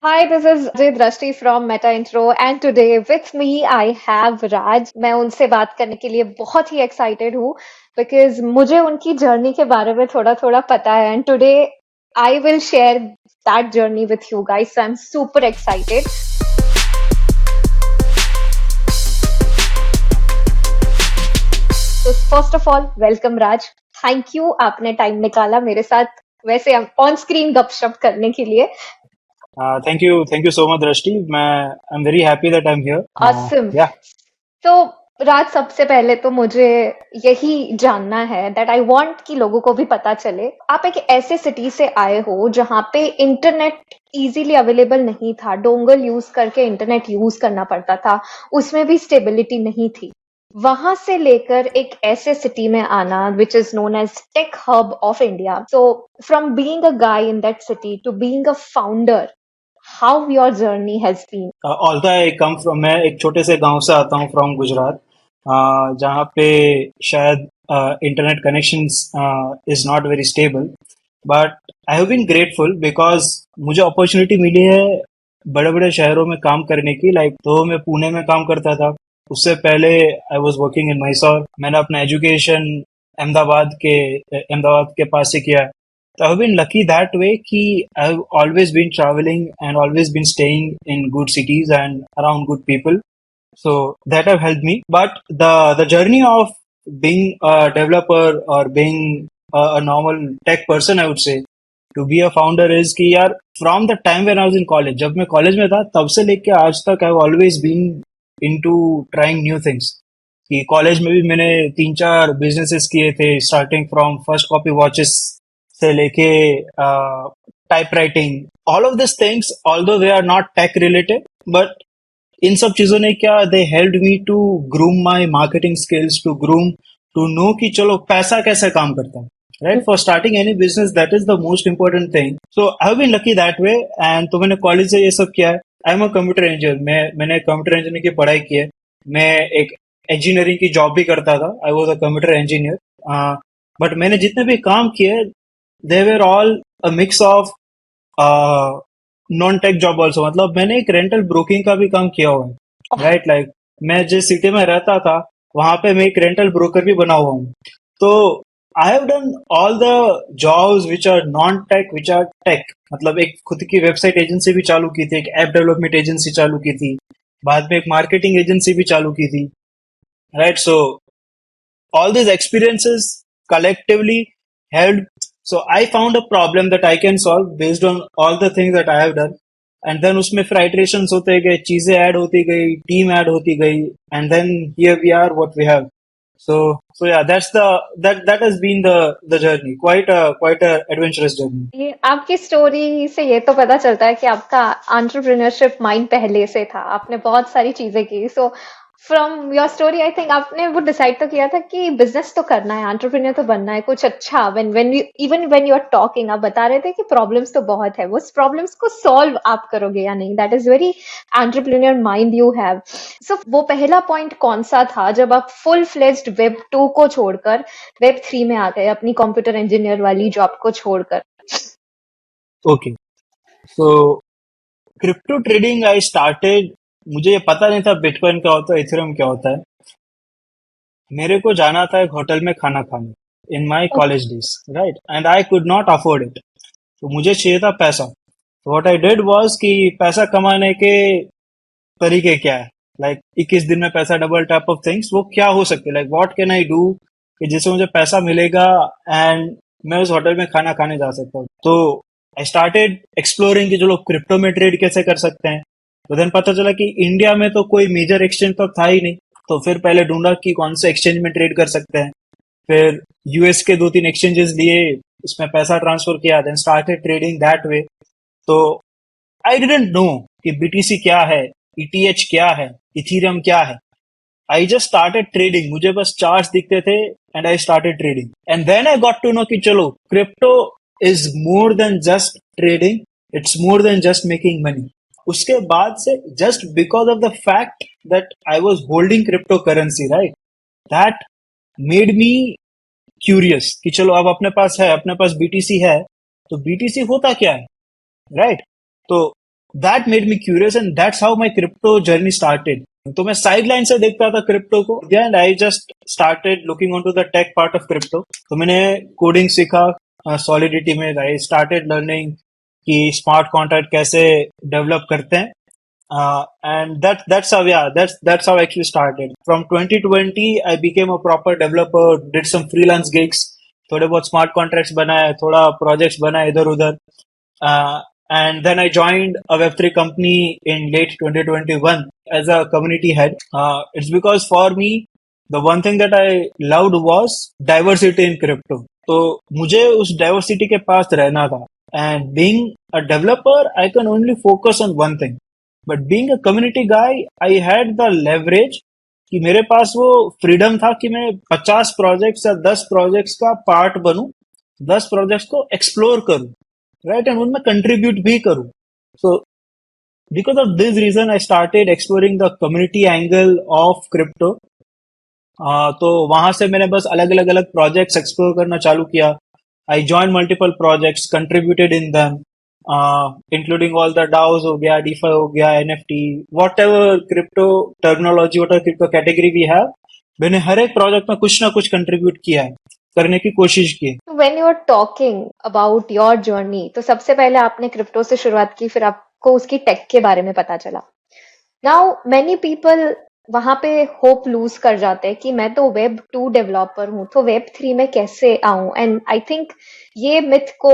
Hi, this is Ajay Drashti from Meta Intro and today with me I have Raj. मैं उनसे बात करने के लिए बहुत ही excited हूँ because मुझे उनकी journey के बारे में थोड़ा थोड़ा पता है and today I will share that journey with you guys. So I'm super excited. So first of all, welcome Raj. Thank you आपने time निकाला मेरे साथ वैसे on screen गपशप करने के लिए. Thank you so much, Drashti. I'm very happy that I'm here. Awesome. Yeah. तो राज सबसे पहले तो मुझे यही जानना है दैट आई वांट कि लोगों को भी पता चले आप एक ऐसे सिटी से आए हो जहां पे इंटरनेट इजीली अवेलेबल नहीं था डोंगल यूज करके इंटरनेट यूज करना पड़ता था उसमें भी स्टेबिलिटी नहीं थी वहां से लेकर एक ऐसे सिटी में आना which is known as tech hub of India so from being a guy in that city to being a founder how your journey has been Although मैं एक छोटे से गांव से आता हूँ फ्रॉम गुजरात, जहाँ पे शायद internet connections is not very stable, but I have been grateful because मुझे अपॉर्चुनिटी मिली है बड़े बड़े शहरों में काम करने की। लाइक तो मैं पुणे में काम करता था, उससे पहले I was working in Mysore. मैंने अपना एजुकेशन अहमदाबाद के पास से किया। So I've been lucky that way कि I've always been traveling and always been staying in good cities and around good people. So that have helped me. But the journey of being a developer or being a normal tech person, I would say, to be a founder is कि यार from the time when I was in college, जब मैं college में था तब से लेके आज तक I've always been into trying new things. कि कॉलेज में भी मैंने 3-4 बिजनेसेस किए थे, starting from first copy watches से लेके type writing, all of this things although they are not tech related, but in सब चीजों ने क्या they help me to groom my marketing skills, to groom to know कि चलो पैसा कैसे काम करता है, right? For starting any business that is the most important thing. So I have been lucky that way. And तो मैंने कॉलेज से ये सब किया है। I am a computer engineer. मैंने कंप्यूटर इंजीनियरिंग की पढ़ाई की है। मैं एक इंजीनियरिंग की जॉब भी करता था। I was a computer engineer. But मैंने जितने भी काम किए they were all a mix of non tech job also. मतलब मैंने एक रेंटल ब्रोकिंग का भी काम किया हुआ है, राइट? लाइक मैं जिस सिटी में रहता था वहां पे मैं एक रेंटल ब्रोकर भी बना हुआ हूँ। तो I have done all the jobs which are non tech which are tech. मतलब एक खुद की वेबसाइट एजेंसी भी चालू की थी, एक ऐप डेवलपमेंट एजेंसी चालू की थी, बाद में एक मार्केटिंग एजेंसी भी चालू की थी, right? So all these experiences collectively helped. So I found a problem that I can solve based on all the things that I have done. And then उसमें फिर iterations होते गए, चीजें ऐड होती गई, टीम ऐड होती गई, and then here we are what we have. So yeah, that has been the journey. Quite a adventurous journey. ये आपकी स्टोरी से ये तो पता चलता है कि आपका एंटरप्रेन्योरशिप माइंड पहले से था आपने बहुत सारी चीजें की so from your story I think आपने वो डिसाइड तो किया था कि बिजनेस तो करना है एंटरप्रेन्योर तो बनना है कुछ अच्छा when even when you are talking आप बता रहे थे कि प्रॉब्लम्स तो बहुत है वो प्रॉब्लम्स को सॉल्व आप करोगे या नहीं that is very entrepreneur mind you have so वो पहला पॉइंट कौन सा था जब आप फुल फ्लेज्ड वेब 2 को छोड़कर वेब 3 में आ गए अपनी कंप्यूटर इंजीनियर वाली जॉब को छोड़कर Okay. So crypto trading I started. मुझे ये पता नहीं था बिटकॉइन क्या होता है, इथेरियम क्या होता है। मेरे को जाना था एक होटल में खाना खाने in my college days, right? And I could not afford it. तो मुझे चाहिए था पैसा। तो व्हाट आई डिड वाज कि पैसा कमाने के तरीके क्या है, लाइक 21 दिन में पैसा डबल टाइप ऑफ थिंग्स वो क्या हो सकते हैं, like what can I do कि जिससे मुझे पैसा मिलेगा एंड मैं उस होटल में खाना खाने जा सकता हूँ। तो आई स्टार्टेड एक्सप्लोरिंग कि जो लोग क्रिप्टो में ट्रेड कैसे कर सकते हैं। तो देन पता चला कि इंडिया में तो कोई मेजर एक्सचेंज तो था ही नहीं। तो फिर पहले ढूंढा कि कौन से एक्सचेंज में ट्रेड कर सकते हैं। फिर यूएस के 2-3 एक्सचेंजेस लिए, उसमें पैसा ट्रांसफर किया, then started trading that way. तो आई डिडंट नो कि बीटीसी क्या है, ईटीएच क्या है, इथीरियम क्या है। I just started trading. मुझे बस चार्ट्स दिखते थे and I started trading. And then I got to know कि चलो crypto is more than just trading, it's more than just making money. उसके बाद से just because of the fact that I was holding crypto currency, right, that made me curious कि चलो अब अपने पास BTC है, तो बीटीसी होता क्या है, राइट? तो that made me curious and that's how my crypto journey started. तो मैं साइड लाइन से देखता था क्रिप्टो को and I just started looking on to the tech part of crypto. तो मैंने कोडिंग सीखा सॉलिडिटी में. आई स्टार्टेड लर्निंग कि स्मार्ट कॉन्ट्रैक्ट कैसे डेवलप करते हैं. And that's how, yeah, that's how I actually started. From 2020 I became a proper developer, did some freelance gigs, थोड़े बहुत स्मार्ट कॉन्ट्रैक्ट्स बनाए, थोड़ा प्रोजेक्ट्स बनाए इधर उधर. And then I joined a Web3 company in late 2021 as a community head. It's because for me the one thing that I loved was diversity in crypto. तो मुझे उस diversity के पास रहना था. And being a developer I can only focus on one thing. But being a community guy I had the leverage कि मेरे पास वो freedom था कि मैं 50 प्रोजेक्ट्स या 10 प्रोजेक्ट्स का पार्ट बनूं, 10 प्रोजेक्ट्स को एक्सप्लोर करूं, राइट, एंड उनमें कंट्रीब्यूट भी करूं. So because of this reason I started exploring the community angle of crypto. तो वहां से मैंने बस अलग अलग प्रोजेक्ट्स एक्सप्लोर करना चालू किया. I join multiple projects, contributed in them, including all the DAOs हो गया, डीफाई हो गया, NFT, whatever crypto terminology, whatever crypto category we have, मैंने हर एक प्रोजेक्ट में कुछ ना कुछ कंट्रीब्यूट किया है, करने की कोशिश की. When you are talking about your journey, तो सबसे पहले आपने क्रिप्टो से शुरुआत की, फिर आपको उसकी टेक के बारे में पता चला. नाउ मेनी पीपल वहां पे होप लूज कर जाते हैं कि मैं तो वेब 2 डेवलपर हूं, तो वेब 3 में कैसे आऊं. एंड आई थिंक ये मिथ को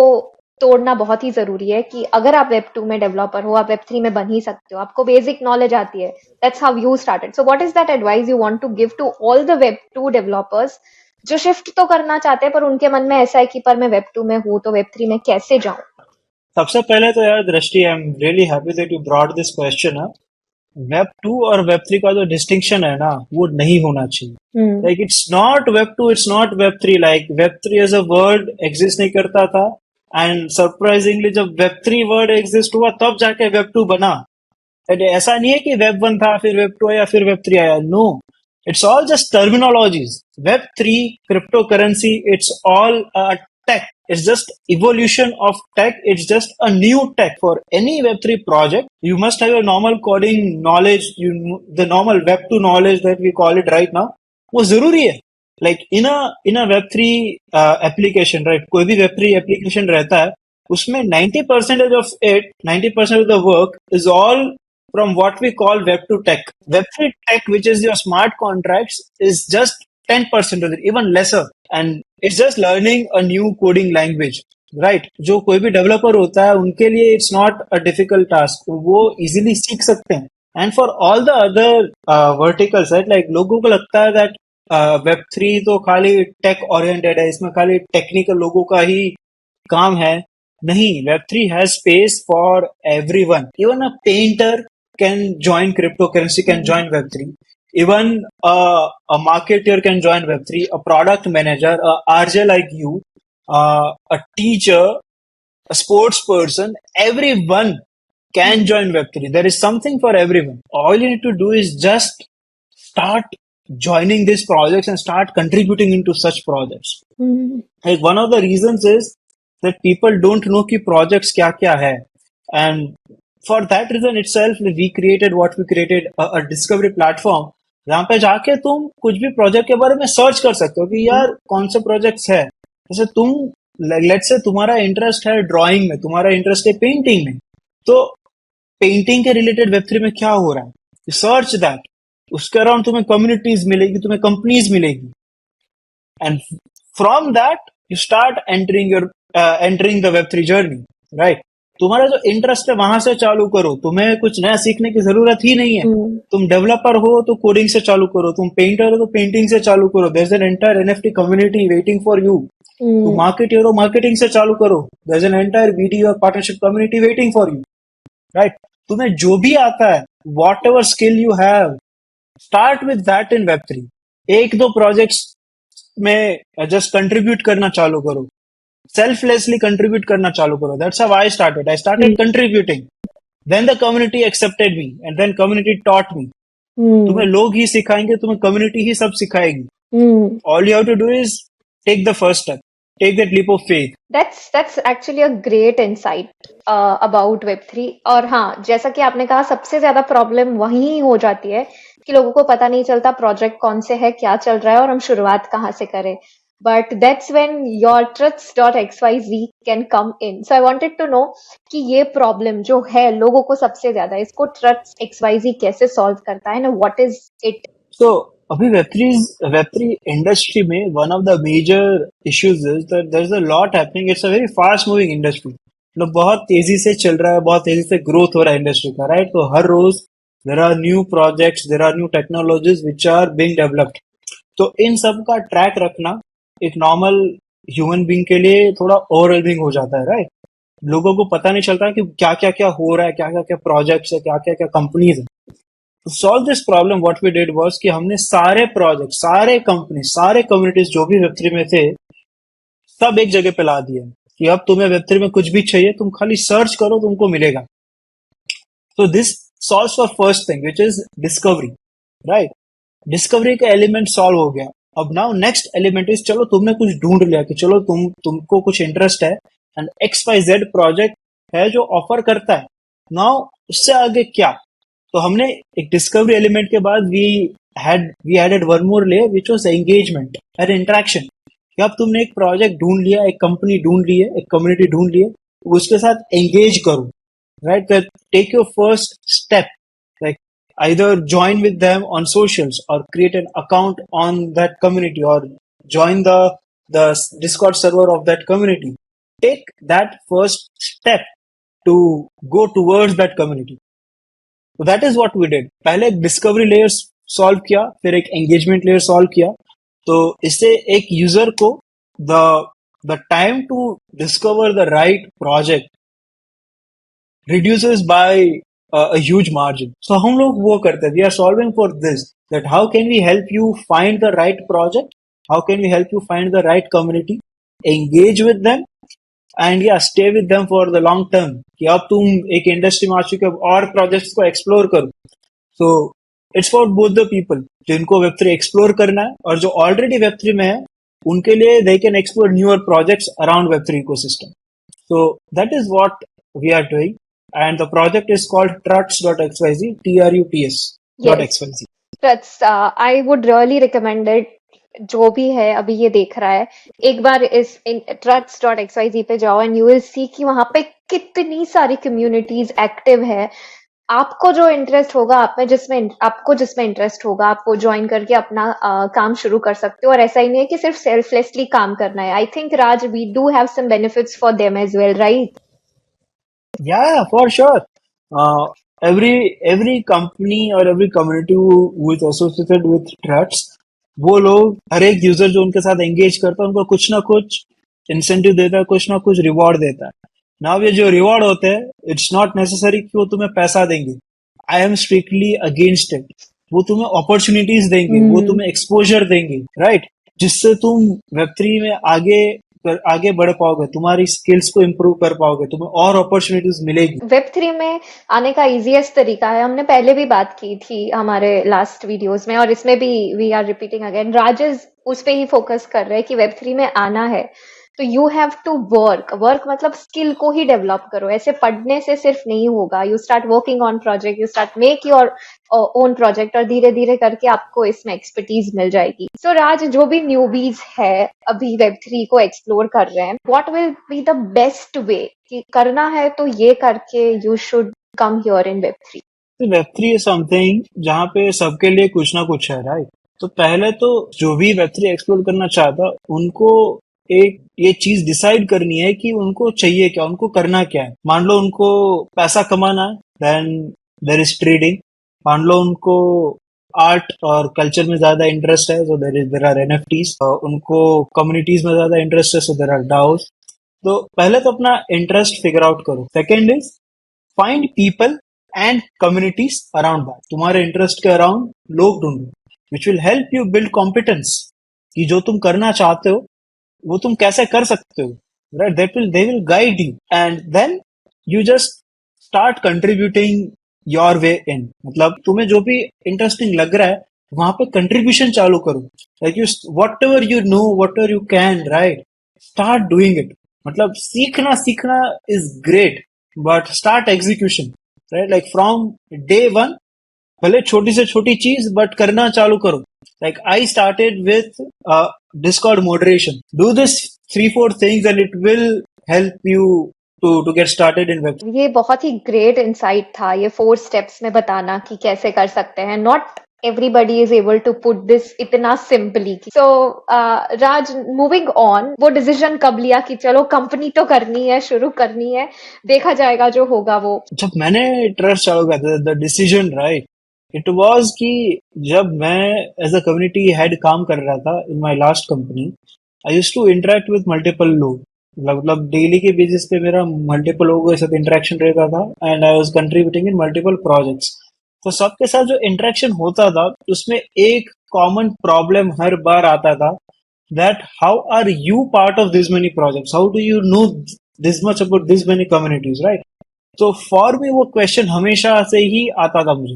तोड़ना बहुत ही जरूरी है कि अगर आप वेब 2 में डेवलपर हो, आप वेब 3 में बन ही सकते हो, आपको बेसिक नॉलेज आती है. That's how you started. So what is that advice you want to give to all the web 2 developers जो शिफ्ट तो करना चाहते हैं पर उनके मन में ऐसा है कि पर मैं वेब 2 में हूं तो वेब 3 में कैसे जाऊं. सबसे पहले तो यार दृष्टि, I am really happy that you brought this question. Web 2 और वेब 3 का जो डिस्टिंक्शन है ना, वो नहीं होना चाहिए. Like it's not web 2, it's not web 3. Like web 3 as a word exist नहीं करता था, एंड सरप्राइजिंगली जब वेब 3 वर्ड एग्जिस्ट हुआ तब जाके वेब 2 बना. ऐसा नहीं है कि वेब 1 था फिर वेब 2 आया फिर वेब 3 आया. No, it's all just terminologies. Web3, cryptocurrency, it's all tech. It's just evolution of tech. It's just a new tech. For any Web3 project, you must have a normal coding knowledge, the normal Web2 knowledge that we call it right now. वो जरूरी है. Like in a Web3 application, right? कोई भी Web3 application रहता है, उसमें 90% of it, 90% of the work is all from what we call Web2 tech. Web3 tech, which is your smart contracts, is just 10% of it, even lesser. And it's just learning a new coding language, right? जो कोई भी developer होता है उनके लिए it's not a difficult task. वो easily सीख सकते हैं. And for all the other verticals, right? Like लोगों को लगता है that Web3 तो खाली tech oriented है, इसमें खाली technical लोगों का ही काम है. नहीं, Web3 has space for everyone. Even a painter can join cryptocurrency, can join Web3. Even a marketer can join Web3. A product manager, a RJ like you, a teacher, a sports person, everyone can join Web3. There is something for everyone. All you need to do is just start joining these projects and start contributing into such projects. Like one of the reasons is that people don't know कि projects क्या क्या है, and for that reason itself we created what we created, a discovery platform जहाँ पे जाके तुम कुछ भी प्रोजेक्ट के बारे में सर्च कर सकते हो कि यार कौन से प्रोजेक्ट्स है. जैसे तुम लेट्स से तुम्हारा इंटरेस्ट है ड्राइंग में, तुम्हारा इंटरेस्ट है पेंटिंग में, तो पेंटिंग के रिलेटेड वेब3 में क्या हो रहा है, सर्च दैट. उसके अराउंड तुम्हें कम्युनिटीज मिलेगी, तुम्हें कंपनीज मिलेगी, and from that you start entering the Web3 journey, right. तुम्हारा जो इंटरेस्ट है वहां से चालू करो. तुम्हें कुछ नया सीखने की जरूरत ही नहीं है. तुम डेवलपर हो तो कोडिंग से चालू करो, तुम पेंटर हो तो पेंटिंग से चालू करो. There is an entire NFT community waiting for you. तुम मार्केटर हो, मार्केटिंग से चालू करो. There is an entire video partnership community waiting for you, right. तुम्हें जो भी आता है, whatever skill you have, start with that in वेब3. एक दो प्रोजेक्ट्स में जस्ट कंट्रीब्यूट करना चालू करो, selflessly contribute करना चालू करो. That's how I started. I started contributing. Then the community accepted me, and then community taught me. तुम्हें लोग ही सिखाएंगे, तुम्हें community ही सब सिखाएगी. All you have to do is take the first step. take that leap of faith. That's actually a great insight about Web3। और हाँ, जैसा कि आपने कहा, सबसे ज्यादा प्रॉब्लम वहीं हो जाती है कि लोगों को पता नहीं चलता प्रोजेक्ट कौन से है, क्या चल रहा है और हम शुरुआत कहाँ से करें। But that's when your truths.xyz can come in. So I wanted to know कि ये प्रॉब्लम जो है लोगों को सबसे ज्यादा, इसको truths.xyz कैसे सॉल्व करता है ना, व्हाट इज इट? So अभी Web3 इंडस्ट्री में one of the major issues is that there's a lot happening. It's a very fast moving industry. मतलब बहुत तेजी से चल रहा है, बहुत तेजी से ग्रोथ हो रहा है इंडस्ट्री का, राइट? तो हर रोज there are new projects, there are new technologies which are being developed. तो इन सब का ट्रैक रखना एक नॉर्मल ह्यूमन बीइंग के लिए थोड़ा ओवरवेलमिंग हो जाता है, राइट? लोगों को पता नहीं चलता कि क्या क्या क्या हो रहा है, क्या क्या क्या प्रोजेक्ट्स है, क्या क्या क्या कंपनीज है। To solve this problem, what we did was कि हमने सारे प्रोजेक्ट, सारे कंपनी, सारे कम्युनिटीज जो भी वेब3 में थे, सब एक जगह पे ला दिए कि अब तुम्हें वेब3 में कुछ भी चाहिए, तुम खाली सर्च करो, तुमको मिलेगा। So this solves for first thing, which is discovery, right? Discovery का एलिमेंट सॉल्व हो गया। अब नाउ नेक्स्ट एलिमेंट इज, चलो तुमने कुछ ढूंढ लिया कि चलो तुमको कुछ इंटरेस्ट है एंड XYZ प्रोजेक्ट है जो ऑफर करता है। नाउ उससे आगे क्या? तो हमने एक डिस्कवरी एलिमेंट के बाद we added one more layer which was engagement and interaction. कि अब तुमने एक प्रोजेक्ट ढूंढ लिया, एक कंपनी ढूंढ ली है, एक कम्युनिटी ढूंढ ली है, उसके साथ एंगेज करो, right? Take your first step, like either join with them on socials or create an account on that community or join the Discord server of that community. Take that first step to go towards that community. So that is what we did. पहले एक discovery layer solve किया, फिर एक engagement layer solve किया। तो इससे एक user को the time to discover the right project reduces by a huge margin. So हम लोग वो करते हैं, we are solving for this, that how can we help you find the right project, how can we help you find the right community, engage with them and yeah, stay with them for the long term. कि अब तुम एक industry में आ चुके हो, और projects को explore करो। So it's for both the people जिनको Web3 एक्सप्लोर करना है और जो ऑलरेडी Web3 में है उनके लिए they can explore newer projects around Web3 ecosystem. So that is what we are doing. And the project is called truts.xyz, Yes, truts.xyz. that's I would really recommend it। जो भी है अभी ये देख रहा है, एक बार इस truts.xyz पे जाओ एंड यू विल सी कि वहां पे कितनी सारी कम्युनिटीज एक्टिव है। आपको जो इंटरेस्ट होगा, आपको जिसमें इंटरेस्ट होगा, आप वो ज्वाइन करके अपना काम शुरू कर सकते हो। और ऐसा ही नहीं है कि सिर्फ सेल्फलेसली काम करना है। I think Raj, we do have some benefits for them as well, right? Yeah, for sure. Every company or every community who is associated with Struts, वो लोग हर एक यूजर जो उनके साथ एंगेज करता है उनको कुछ ना कुछ इंसेंटिव देता है, कुछ ना कुछ रिवॉर्ड देता है। नाउ ये जो रिवॉर्ड होते हैं, इट्स नॉट नेसेसरी कि वो तुम्हें पैसा देंगे। I am strictly against it. वो तुम्हें अपॉर्चुनिटीज देंगे, वो तुम्हें एक्सपोजर देंगे, राइट? जिससे तुम वेब3 में आगे बढ़ पाओगे, तुम्हारी स्किल्स को इम्प्रूव कर पाओगे, तुम्हें और अपॉर्चुनिटीज मिलेगी। वेब3 में आने का इजीएस्ट तरीका है, हमने पहले भी बात की थी हमारे लास्ट वीडियोस में और इसमें भी we are repeating again. Rajesh उस पे ही फोकस कर रहे हैं कि वेब3 में आना है तो यू हैव टू वर्क मतलब स्किल को ही डेवलप करो। ऐसे पढ़ने से सिर्फ नहीं होगा। You start working on project, you start make your own project और धीरे धीरे करके आपको इसमें एक्सपर्टीज मिल जाएगी। सो राज, जो भी न्यूबीज है अभी वेब3 को एक्सप्लोर कर रहे हैं, what will be the best way कि करना है तो ये करके you should come here in Web3? Web3 is something जहाँ पे सबके लिए कुछ ना कुछ है, राइट? तो पहले तो जो भी वेब3 एक्सप्लोर करना चाहता उनको एक ये चीज डिसाइड करनी है कि उनको चाहिए क्या, उनको करना क्या है। मान लो उनको पैसा कमाना है, देन देयर इज ट्रेडिंग। मान लो उनको आर्ट और कल्चर में ज्यादा इंटरेस्ट है, सो देयर आर एनएफटीज। उनको कम्युनिटीज में ज्यादा इंटरेस्ट है, सो देयर आर डाउस। तो पहले तो अपना इंटरेस्ट फिगर आउट करो। Second is find people and communities around that. तुम्हारे इंटरेस्ट के अराउंड लोग ढूंढो which will help you build competence कि जो तुम करना चाहते हो वो तुम कैसे कर सकते हो, right? They will guide you and then you just start contributing your way in. मतलब तुम्हें जो भी इंटरेस्टिंग लग रहा है वहां पे कंट्रीब्यूशन चालू करो, like you whatever you know, whatever you can, right? start doing it. मतलब सीखना सीखना is great, but start execution, right? Like from day one, भले छोटी से छोटी चीज बट करना चालू करो. Like I started with Discord moderation. Do this 3-4 things and it will help you to get started in web. ये बहुत ही ग्रेट इंसाइट था, ये 4 स्टेप्स में बताना कि कैसे कर सकते हैं. Not everybody is able to put this इतना simply. So Raj, moving on, वो डिसीजन कब लिया कि चलो कंपनी तो करनी है, शुरू करनी है, देखा जाएगा जो होगा वो? जब मैंने ट्रस्ट चालू किया था, the decision right it was कि जब मैं एज अ कम्युनिटी हेड काम कर रहा था in my last company, I used to interact with multiple लोग. मतलब डेली के बेसिस पे मेरा मल्टीपल लोगों के साथ इंटरेक्शन रहता था and I was contributing in multiple projects. तो सबके साथ जो इंटरेक्शन होता था उसमें एक कॉमन प्रॉब्लम हर बार आता था, that how are you part of this many projects, how do you know this much about this many communities, right? तो फॉर मी वो क्वेश्चन हमेशा से ही आता था मुझे.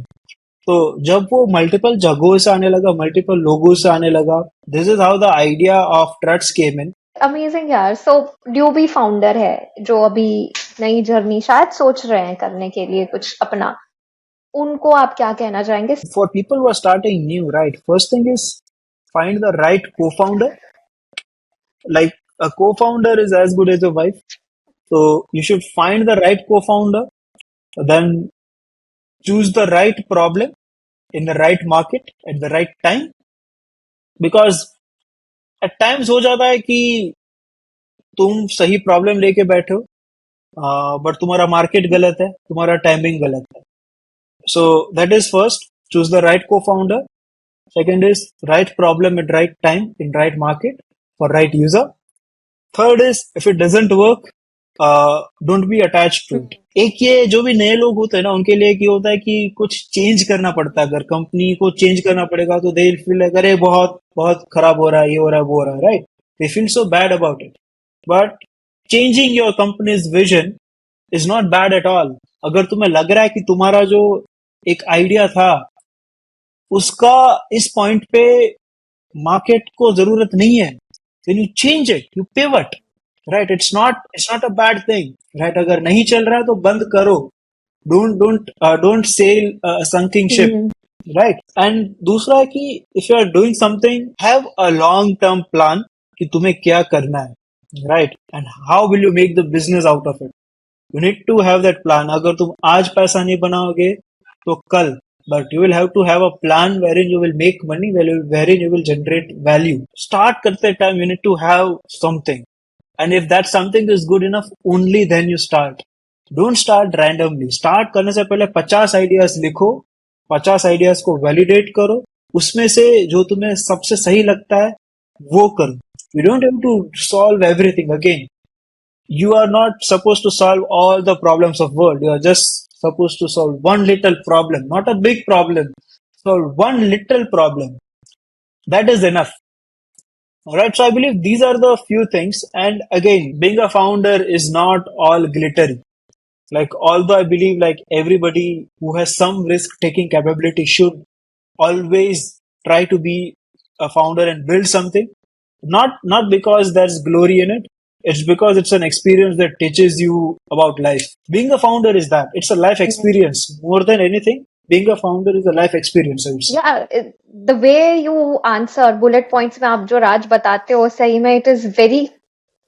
तो जब वो मल्टीपल जगहों से आने लगा, मल्टीपल लोगों से आने लगा, this is how the idea of trusts came in. Amazing यार. सो ड्यू भी फाउंडर है जो अभी नई जर्नी शायद सोच रहे हैं करने के लिए कुछ अपना, उनको आप क्या कहना चाहेंगे? For people who are starting new, right, first thing is find the right co-founder. Like a co-founder is as good as a wife, so you should find the right co-founder, then choose the right problem in the right market at the right time. Because at times हो जाता है कि तुम सही problem लेके बैठे हो but तुम्हारा मार्केट गलत है, तुम्हारा टाइमिंग गलत है. So that is first, choose the right cofounder. Second is right problem at right time in right market for right user. Third is if it doesn't work, don't be attach to it. एक ये जो भी नए लोग होते हैं ना, उनके लिए ये होता है कि कुछ चेंज करना पड़ता है. अगर कंपनी को चेंज करना पड़ेगा तो दे फील लाइक अरे बहुत बहुत खराब हो रहा है, ये हो रहा है, वो हो रहा है, right? They feel so bad about it. But changing your companies vision is not bad at all. अगर तुम्हें लग रहा है कि तुम्हारा जो एक आइडिया था उसका इस पॉइंट पे मार्केट को जरूरत नहीं है, then you change it, you pivot, right? It's not a bad thing, right? अगर नहीं चल रहा है तो बंद करो. Don't sail a sinking ship, right? And दूसरा है कि if you are doing something, have a long term plan कि तुम्हें क्या करना है, right? And how will you make the business out of it? You need to have that plan. अगर तुम आज पैसा नहीं बनाओगे तो कल, but you will have to have a plan wherein you will make money, wherein you will generate value. Start करते time you need to have something, and if that something is good enough, only then you start. Don't start randomly. Start करने से पहले 50 ideas लिखो, 50 ideas को validate करो, उसमें से जो तुम्हें सबसे सही लगता है वो करो. You don't have to solve everything again. You are not supposed to solve all the problems of world. You are just supposed to solve one little problem, not a big problem. Solve one little problem. That is enough. All right. So I believe these are the few things. And again, being a founder is not all glittery. Like, although I believe like everybody who has some risk taking capability should always try to be a founder and build something. Not because there's glory in it. It's because it's an experience that teaches you about life. Being a founder is that. It's a life experience. More than anything, being a founder is a life experience, I would say. Yeah, the way you answer bullet points में आप जो राज बताते हो, सही में it is very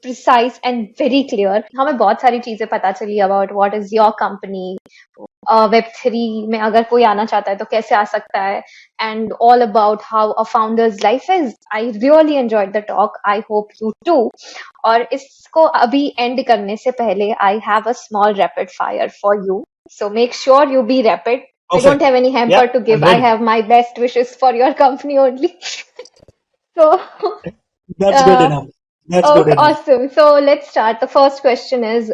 precise and very clear. हमें बहुत सारी चीजें पता चली about what is your company. Web3 में अगर कोई आना चाहता है तो कैसे आ सकता है, and all about how a founder's life is. I really enjoyed the talk. I hope you too. और इसको अभी end करने से पहले I have a small rapid fire for you. So make sure you be rapid. I Perfect. don't have any hamper Yeah, to give. I'm I ready. have my best wishes for your company only. So, That's good uh, enough. That's good okay, enough. awesome. So let's start. The first question is,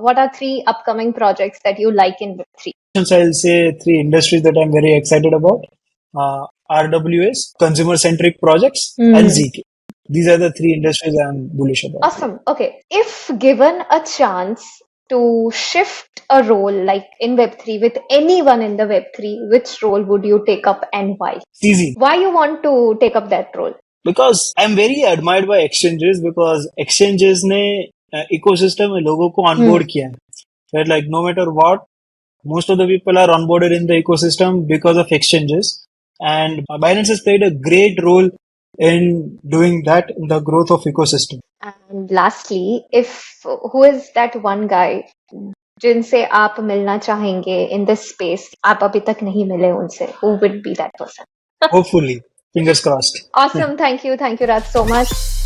what are 3 upcoming projects that you like in Web3? Since I'll say 3 industries that I'm very excited about. RWS, consumer-centric projects, and ZK. These are the 3 industries I'm bullish about. Awesome. Okay. If given a chance to shift a role like in Web3 with anyone in the Web3, which role would you take up and why? Easy. Why you want to take up that role? Because I am very admired by exchanges बिकॉज exchanges ने ecosystem में लोगों को onboard किया है like no matter what most of the people are onboarded in the ecosystem because of exchanges and Binance has played a great role in doing that in the growth of ecosystem. And lastly, if who is that one guy जिनसे आप मिलना चाहेंगे in this space, आप अभी तक नहीं मिले उनसे, who would be that person? Hopefully, fingers crossed. Awesome. Thank you, Raj, so much.